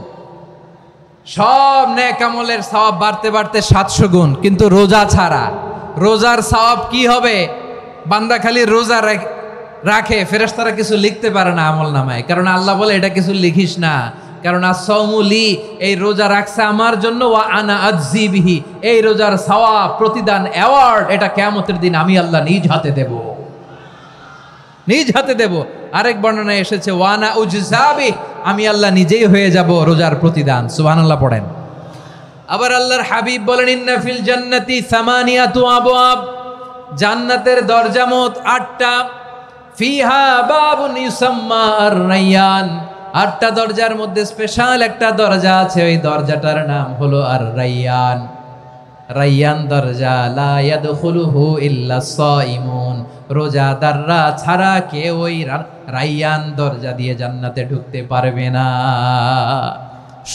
সব নেক আমলের সওয়াব বাড়তে বাড়তে 700 গুণ, কিন্তু রোজা ছাড়া। রোজার সওয়াব কি হবে? বান্দা খালি রোজা রাখে, ফেরেশতারা কিছু লিখতে পারে না আমলনামায়, কারণ আল্লাহ বলে এটা কিছু লিখিস না, কারণ আসসাউমুলি, এই রোজা রাখছে আমার জন্য, ওয়া আনা আজজি বিহি, এই রোজার সওয়াব, প্রতিদান, অ্যাওয়ার্ড এটা কিয়ামতের দিন আমি আল্লাহ নিজ হাতে দেব, নিজ হাতে দেব। আরেক বর্ণনায় এসেছে ওয়ানা উজজাবি, আমি আল্লাহ নিজেই হয়ে যাব রোজার প্রতিদান। সুবহানাল্লাহ পড়েন। আবার আল্লাহর হাবিব বলেন ইন্না ফিল জান্নাতি সামানিয়াতু আবওয়াব, জান্নাতের দরজা মোট 8টা, ফিহা বাবুন ইউসাম্মা আর-রায়্যান, 8টা দরজার মধ্যে স্পেশাল একটা দরজা আছে, ওই দরজাটার নাম হলো আর-রায়্যান। রায়্যান দরজা, লা ইয়াদখুলুহু ইল্লা সাইমুন, রোজাদাররা ছাড়া কেউ ওই রায়্যান দরজা দিয়ে জান্নাতে ঢুকতে পারবে না,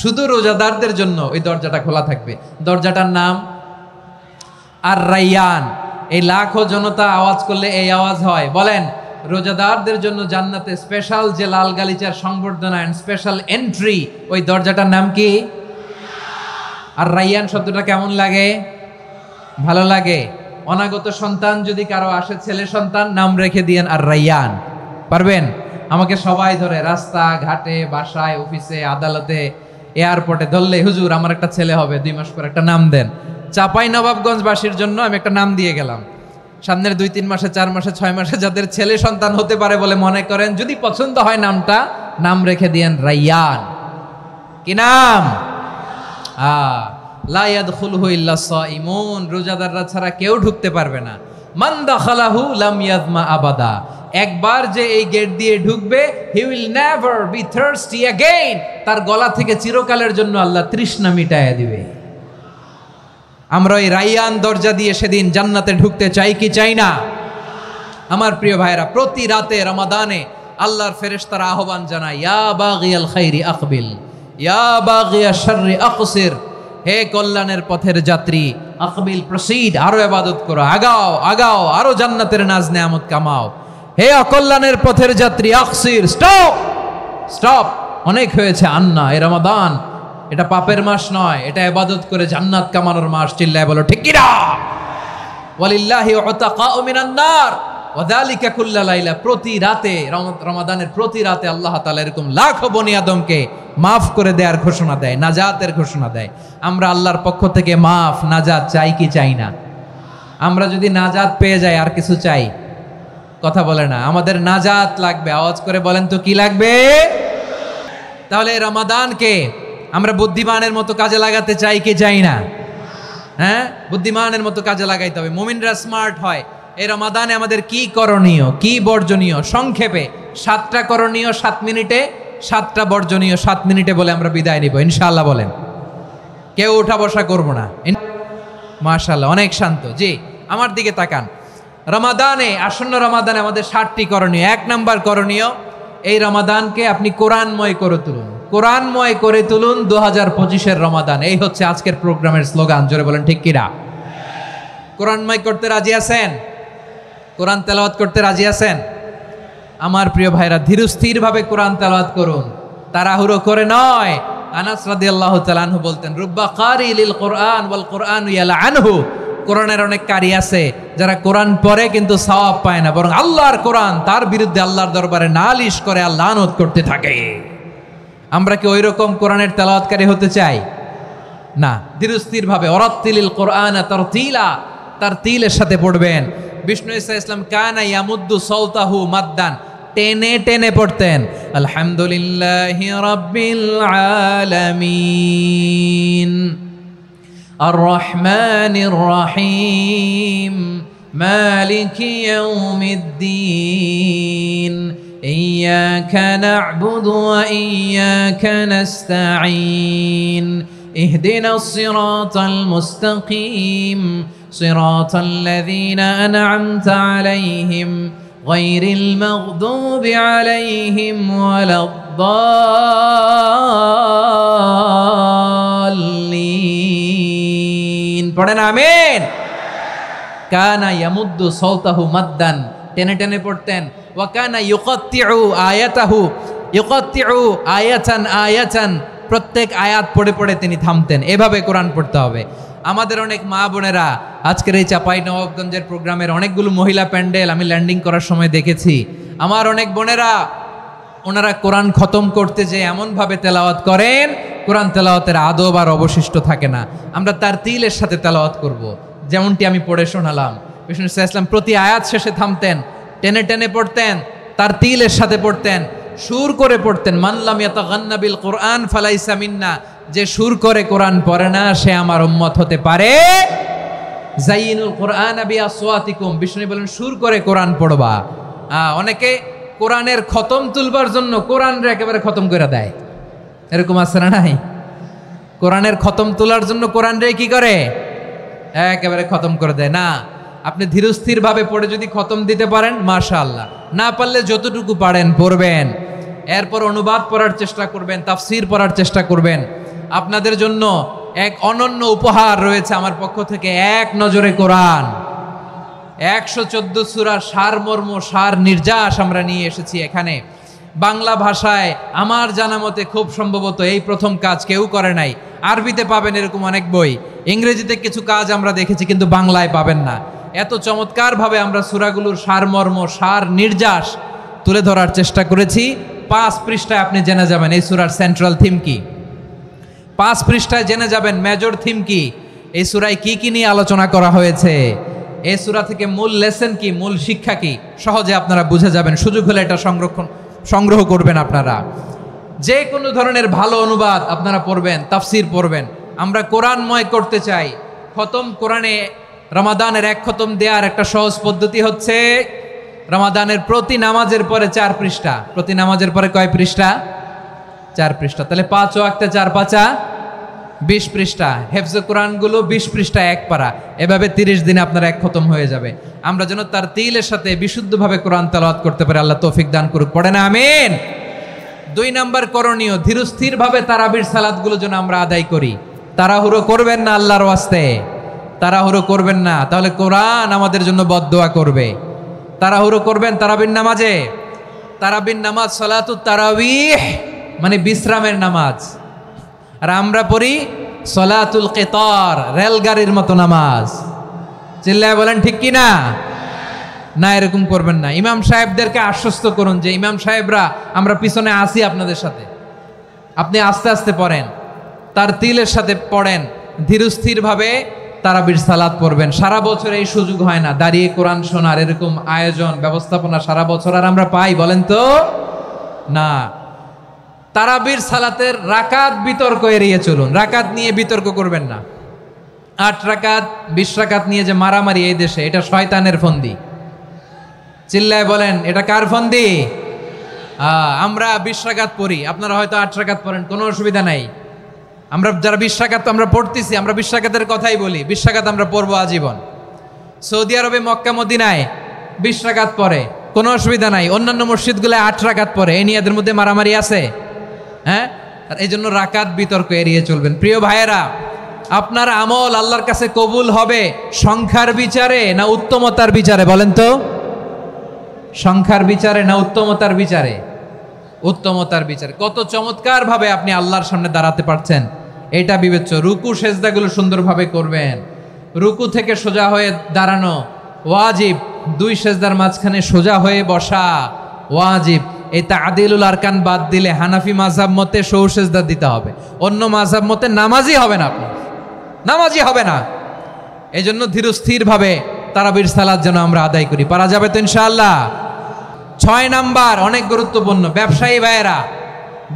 শুধু রোজাদারদের জন্য ওই দরজাটা খোলা থাকবে। দরজাটার নাম আর-রায়্যান। এই লাখো জনতা আওয়াজ করলে এই আওয়াজ হয়, বলেন রোজাদারদের জন্য জান্নাতে স্পেশাল যে লাল গালিচার সংবর্ধনা এন্ড স্পেশাল এন্ট্রি, ওই দরজাটার নাম কি? আর-রায়্যান শব্দটা কেমন লাগে? ভালো লাগে। অনাগত সন্তান যদি কারো আসে, ছেলে সন্তান, নাম রেখে দিয়েন আর-রায়্যান। পারবেন? আমাকে সবাই ধরে রাস্তা ঘাটে, বাসায়, অফিসে, আদালতে, এয়ারপোর্টে ধরলে, হুজুর আমার একটা ছেলে হবে 2 মাস পর, একটা নাম দেন। চাপাই নবাবগঞ্জবাসীর জন্য আমি একটা নাম দিয়ে গেলাম। সামনের 2-3 মাসে, 4 মাসে, 6 মাসে যাদের ছেলে সন্তান হতে পারে বলে মনে করেন, যদি পছন্দ হয় নামটা, নাম রেখে দিয়েন রায়্যান। কি নাম? লা ইয়াদখুলুহু ইল্লা সাইমুন, রোজাদাররা ছাড়া কেউ ঢুকতে পারবে না। মান দাখালাহু লাম ইয়াযমা আবাদা, একবার যে এই গেট দিয়ে ঢুকবে, he will never be thirsty again, তার গলা থেকে চিরকালের জন্য আল্লাহ তৃষ্ণা মিটাইয়া দিবে। আমরা ওই রায়্যান দরজা দিয়ে সেদিন জান্নাতে ঢুকতে চাই কি চাই না? আমার প্রিয় ভাইরা, প্রতি রাতে রমাদানে আল্লাহর ফেরেশতারা আহ্বান জানায়, ইয়া বাগিয়াল খাইরি আকবিল, ইয়া বাগিয়াশ শাররি আকসির, হে কল্যাণের পথের যাত্রী, আকবিল প্রসিড, আরো ইবাদত করো, আগাও আগাও, আরো জান্নাতের নাজ নেয়ামত কামাও। হে অকল্যাণের পথের যাত্রী, আকসির, স্টপ স্টপ, অনেক হয়েছে। আন্না, এ রমাদান এটা পাপের মাস নয়, এটা ইবাদত করে জান্নাত কামানোর মাস। চিল্লায় বলো ঠিক কি না? ওয়ালিল্লাহি উতাকাউ মিনান নার ওয়া যালিকা কুল্লা লাইলা, প্রতি রাতে, রমাদানের প্রতি রাতে আল্লাহ তাআলা এরকম লাখো বনি আদমকে মাফ করে দেওয়ার ঘোষণা দেয়, নাজাতের ঘোষণা দেয়। আমরা আল্লাহর পক্ষ থেকে মাফ, নাজাত চাই কি চাই না? আমরা যদি নাজাত পেয়ে যাই আর কিছু চাই? কথা বলে না। আমাদের নাজাত লাগবে, আওয়াজ করে বলেন তো কি লাগবে? তাহলে রমাদানকে আমরা বুদ্ধিমানের মতো কাজে লাগাতে চাই কি চাই না? হ্যাঁ, বুদ্ধিমানের মতো কাজে লাগাইতে হবে। মুমিনরা স্মার্ট হয়। এই রমাদানে আমাদের কি করণীয়, কি বর্জনীয়? সংক্ষেপে 7টা করণীয় 7 মিনিটে, 7টা বর্জনীয় 7 মিনিটে বলে আমরা বিদায় নিব ইনশাআল্লাহ। বলেন, কেউ উঠা বসা করব না। মাশাআল্লাহ, অনেক শান্ত। জি, আমার দিকে তাকান। রমাদানে, আসন্ন রমাদানে আমাদের 7টি করণীয়। 1 নাম্বার করণীয়, এই রমাদানকে আপনি কোরআনময় করে তুলুন, কোরআনময় করে তুলুন 2025-এর রমাদান। এই হচ্ছে আজকের প্রোগ্রামের স্লোগান। জোরে বলেন ঠিক কিনা? কোরআনময় করতে রাজি আছেন? কোরআন তেলাওয়াত করতে রাজি আছেন? আমার প্রিয় ভাইরা, ধীরস্থির ভাবে কোরআন তেলাওয়াত করুন, তাড়াহুড়ো করে নয়। আনাস রাদিয়াল্লাহু তাআলা আনহু বলতেন, রুব্বা কারি লিল কোরআন ওয়াল কোরআন ইয়ালআনহু, কোরআনের অনেক কারি আছে যারা কোরআন পড়ে কিন্তু সওয়াব পায় না, বরং আল্লাহর কোরআন তার বিরুদ্ধে আল্লাহর দরবারে নালিশ করে আর লানত করতে থাকে। আমরা কি ওইরকম কোরআনের তেলাওয়াতকারী হতে চাই? না। ধীরস্থির ভাবে, ওয়ারাত্তিলিল কোরআন তারতিলা, তার তিলের সাথে পড়বেন। বিষ্ণু ঈসা ইসলাম কানা ইয়ামুদ্দু সাওতাহু মাদ্দান, টেনে টেনে পড়তেন। আলহামদুলিল্লাহি রাব্বিল আলামিন আর রহমানির রহিম মালিকি ইয়াউমিদ্দিন ইয়্যাকা না'বুদু ওয়া ইয়্যাকা নাস্তাঈন ইহদিনাস সিরাতাল মুস্তাকিম সিরাতাল লাযীনা আন'আমতা আলাইহিম গায়রিল মাগদুবি আলাইহিম ওয়ালাদ-দাল্লিন। পড়েন আমিন। কানা ইয়ামুদ্দু সাওতাহু মাদ্দান, টেনে টেনে পড়তেন। ওয়া কানা ইউকাত্তিউ আয়াতাহু, ইউকাত্তিউ আয়াতান আয়াতান, প্রত্যেক আয়াত পড়ে পড়ে তিনি থামতেন। এভাবে কোরআন পড়তে হবে। আমাদের অনেক মা বোনেরা আজকের এই চাঁপাইনবাবগঞ্জের প্রোগ্রামের অনেকগুলো মহিলা প্যান্ডেল আমি ল্যান্ডিং করার সময় দেখেছি। আমার অনেক বোনেরা ওনারা কোরআন খতম করতে যে এমনভাবে তেলাওয়াত করেন, কোরআন তেলাওয়াতের আদব আর অবশিষ্ট থাকে না। আমরা তার তিলের সাথে তেলাওয়াত করব, যেমনটি আমি পড়ে শোনালাম। বিষ্ণু ইসলাম প্রতি আয়াত শেষে থামতেন, টেনে টেনে পড়তেন, তার তিলের সাথে পড়তেন, সুর করে পড়তেন। মানলাম ইয়াতাগান্না বিল কোরআন ফালাইসা মিন্না, যে সুর করে কোরআন পড়ে না সে আমার উম্মত হতে পারে। জাইনুল কোরআন বিআসওয়াতিকুম, বিষ্ণু বলেন সুর করে কোরআন পড়বা। অনেকে কোরআনের খতম তুলবার জন্য কোরআনরে একেবারে খতম করে দেয়, এরকম আছে না নাই? কোরআনের খতম তোলার জন্য কোরআনরে কি করে? একেবারে খতম করে দেয়। না, আপনি ধীরস্থির ভাবে পড়ে যদি খতম দিতে পারেন মাশাআল্লাহ, না পারলে যতটুকু পারেন পড়বেন। এরপর অনুবাদ পড়ার চেষ্টা করবেন, তাফসির পড়ার চেষ্টা করবেন। আপনাদের জন্য এক অনন্য উপহার রয়েছে আমার পক্ষ থেকে, এক নজরে কোরআন। 114 সূরার সারমর্ম, সার নির্যাস আমরা নিয়ে এসেছি এখানে বাংলা ভাষায়। আমার জানা মতে খুব সম্ভবত এই প্রথম কাজ কেউ করে নাই। আরবিতে পাবেন এরকম অনেক বই, ইংরেজিতে কিছু কাজ আমরা দেখেছি, কিন্তু বাংলায় পাবেন না। এত চমৎকারভাবে আমরা সূরাগুলোর সারমর্ম, সার নির্যাস তুলে ধরার চেষ্টা করেছি। 5 পৃষ্ঠায় আপনি জেনে যাবেন এই সূরার সেন্ট্রাল থিম কি। 5 পৃষ্ঠায় জেনে যাবেন মেজর থিম কি, এই সূরায় কি কি নিয়ে আলোচনা করা হয়েছে, এই সূরা থেকে মূল লেসন কি, মূল শিক্ষা কি, সহজে আপনারা বুঝে যাবেন। সুযোগ হলে এটা সংগ্রহ করবেন। আপনারা যে কোনো ধরনের ভালো অনুবাদ আপনারা পড়বেন, তাফসির পড়বেন। আমরা কোরআনময় করতে চাই। খতম কোরআনে রমাদানের 1 খতম দেওয়ার একটা সহজ পদ্ধতি হচ্ছে রমাদানের প্রতি নামাজের পরে 4 পৃষ্ঠা। প্রতি নামাজের পরে কয় পৃষ্ঠা? 4 পৃষ্ঠা। তাহলে 5 ওয়াক্তে 4 পাঁচা 20 পৃষ্ঠা। হেফজে কোরআনগুলো 20 পৃষ্ঠা 1 পারা। এভাবে 30 দিনে আপনার 1 খতম হয়ে যাবে। আমরা যেন তার তিলের সাথে বিশুদ্ধভাবে কোরআন তেলাওয়াত করতে পারি, আল্লাহ তৌফিক দান করুক। পড়ে না আমিন। 2 নাম্বার করণীয়, ধীরস্থিরভাবে তারাবির সালাতগুলো যেন আমরা আদায় করি। তাড়াহুড়ো করবেন না, আল্লাহর ওয়াস্তে তাড়াহুড়ো করবেন না, তাহলে কোরআন আমাদের জন্য বদদোয়া করবে। তাড়াহুড়ো করবেন তারাবির নামাজে। তারাবির নামাজ সালাতুত তারাবিহ মানে বিশ্রামের নামাজ, আর আমরা পড়ি সলাতুল কিতার, রেলগাড়ির মতো নামাজ। চিল্লায় বলেন ঠিক কি না? না, এরকম করবেন না। ইমাম সাহেবদেরকে আশ্বস্ত করুন যে ইমাম সাহেবরা আমরা পিছনে আসি আপনাদের সাথে, আপনি আস্তে আস্তে পড়েন, তার তিলের সাথে পড়েন, ধীরস্থিরভাবে তারাবির সালাত পড়বেন। সারা বছর এই সুযোগ হয় না দাঁড়িয়ে কোরআন শোনার, এরকম আয়োজন ব্যবস্থাপনা সারা বছর আর আমরা পাই বলেন তো? না। তারাবির সালাতের রাকাত বিতর্ক এড়িয়ে চলুন। রাকাত নিয়ে বিতর্ক করবেন না। 8 রাকাত 20 রাকাত নিয়ে যে মারামারি এই দেশে, এটা শয়তানের ফন্দি। চিল্লায় বলেন এটা কার ফন্দি? আমরা 20 রাকাত পড়ি, আপনারা হয়তো 8 রাকাত পড়েন, কোনো অসুবিধা নাই। আমরা যারা 20 রাকাত আমরা পড়তেছি, আমরা 20 রাকাতের কথাই বলি। 20 রাকাত আমরা পড়বো আজীবন। সৌদি আরবে মক্কা মদিনায় 20 রাকাত পড়ে, কোনো অসুবিধা নাই। অন্যান্য মসজিদগুলোয় 8 রাকাত পড়ে। এই নিয়ে এদের মধ্যে মারামারি আছে? হ্যাঁ, আর এই জন্য রাকাত বিতর্ক এড়িয়ে চলবেন। প্রিয় ভাইয়েরা, আপনার আমল আল্লাহর কাছে কবুল হবে সংখ্যার বিচারে না উত্তমতার বিচারে? বলেন তো, সংখ্যার বিচারে না উত্তমতার বিচারে? উত্তমতার বিচারে। কত চমৎকার ভাবে আপনি আল্লাহর সামনে দাঁড়াতে পারছেন এটা বিবেচ্য। রুকু সেজদাগুলো সুন্দরভাবে করবেন। রুকু থেকে সোজা হয়ে দাঁড়ানো ওয়াজিব, 2 সেজদার মাঝখানে সোজা হয়ে বসা ওয়াজিব। এই তাদিলুল আরকান বাদ দিলে হানাফি মাযহাব মতে সৌ সেজদা দিতে হবে, অন্য মাযহাব মতে নামাজই হবে না, আপনি নামাজই হবে না। এই জন্য ধীরস্থির ভাবে তারাবির সালাত যেন আমরা আদায় করি। পারা যাবে তো ইনশাআল্লাহ? 6 নাম্বার অনেক গুরুত্বপূর্ণ। ব্যবসায়ী ভাইয়েরা,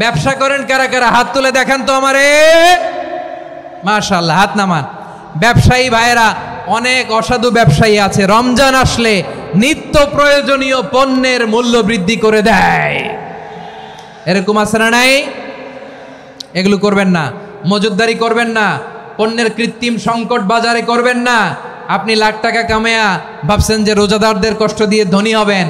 ব্যবসা করেন কারা কারা? হাত তুলে দেখেন তো আমারে। মাশাআল্লাহ, হাত নামান। ব্যবসায়ী ভাইয়েরা, অনেক অসাধু ব্যবসায়ী আছে, রমজান আসলে নিত্য প্রয়োজনীয় পণ্যের মূল্য বৃদ্ধি করে দেয়। এরকম আছে না নাই? এগুলো করবেন না। মজুদদারি করবেন না। পণ্যের কৃত্রিম সংকট বাজারে করবেন না। আপনি লাখ টাকা কামায়া ভাবছেন যে রোজাদারদের কষ্ট দিয়ে ধনী হবেন,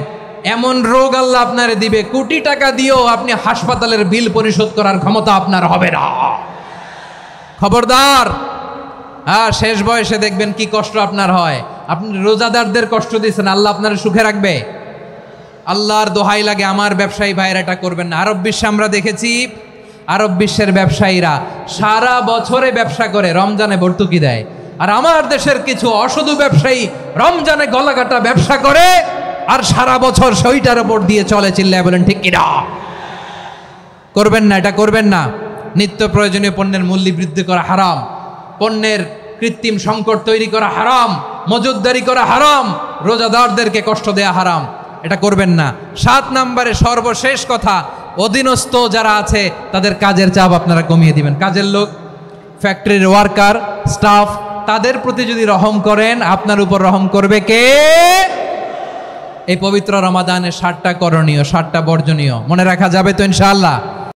এমন রোগ আল্লাহ আপনারে দিবে, কোটি টাকা দিয়েও আপনি হাসপাতালের বিল পরিশোধ করার ক্ষমতা আপনার হবে না। খবরদার। শেষ বয়সে দেখবেন কি কষ্ট আপনার হয়। আপনি রোজাদারদের কষ্ট দিয়েছেন, আল্লাহ আপনার সুখে রাখবে? আল্লাহর দোহাই লাগে, আমার ব্যবসায়ী ভাইয়েরা এটা করবেন না। আরব বিশ্বে আমরা দেখেছি আরব বিশ্বের ব্যবসায়ীরা সারা বছরে ব্যবসা করে, রমজানে ভর্তুকি দেয়। আর আমার দেশের কিছু অসাধু ব্যবসায়ী রমজানে গলাকাটা ব্যবসা করে আর সারা বছর সইটার উপর দিয়ে চলে। চিল্লায় বলেন ঠিক কিনা? করবেন না, এটা করবেন না। নিত্য প্রয়োজনীয় পণ্যের মূল্য বৃদ্ধি করা হারাম, পণ্যের কৃত্রিম সংকট তৈরি করা হারাম, মজুতদারি করা হারাম, রোজাদারদেরকে কষ্ট দেয়া হারাম, এটা করবেন না। 7 নম্বরে সর্বশেষ কথা, অধীনস্থ যারা আছে তাদের কাজের চাপ আপনারা কমিয়ে দিবেন। কাজের লোক, ফ্যাক্টরির ওয়ার্কার, স্টাফ, তাদের প্রতি যদি রহম করেন, আপনার উপর রহম করবে কে? এই পবিত্র রমাদানে 7টা করণীয়, 7টা বর্জনীয় মনে রাখা যাবে তো ইনশাআল্লাহ?